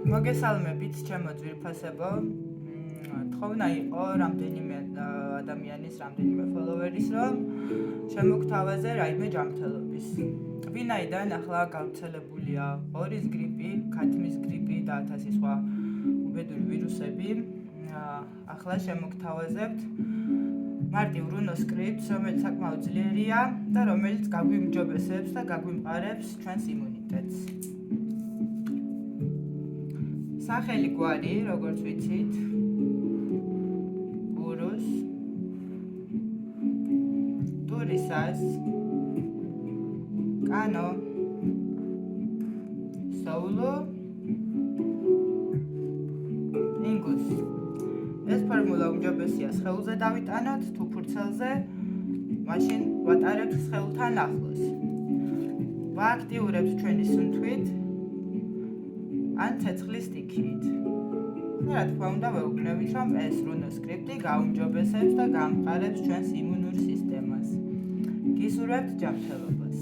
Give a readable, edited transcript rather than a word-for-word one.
მოგესალმებით, ჩემო ძვირფასებო. თხოვნა იყო რამდენიმე ადამიანის, რამდენიმე ფოლოვერის, რომ შემოგთავაზე რაიმე ჯანმრთელობის. ვინაიდან ახლა გავრცელებულია ორის გრიპი, ქათმის გრიპი და 1000 სხვა უბედური ვირუსები, ახლა შემოგთავაზებთ მარტივ რუნოსკრიპტს, რომელიც საკმაოდ ძლიერია და რომელიც გაგვიმჯობესებს და გაგვიმყარებს ჩვენს იმუნიტეტს. სახელი გვარი, როგორც ვიცით, ურუს, ტურისას, კანო, საულო, ინგუს. ეს ფორმულა უმჯობესია სხეულზე დავიტანოთ, თუ ფურცელზე, მაშინ ვატარებთ სხეულთან ახლოს. ვააქტიურებთ ჩვენი სუნთქვით, ან ცეცხლის სტიქით. რა თქმა უნდა, ვეუბნებით, რომ ეს რუნოსკრიპტი გაუმჯობესებს და გამყარებს ჩვენს იმუნურ სისტემას. გისურვებთ ჯანმრთელობას.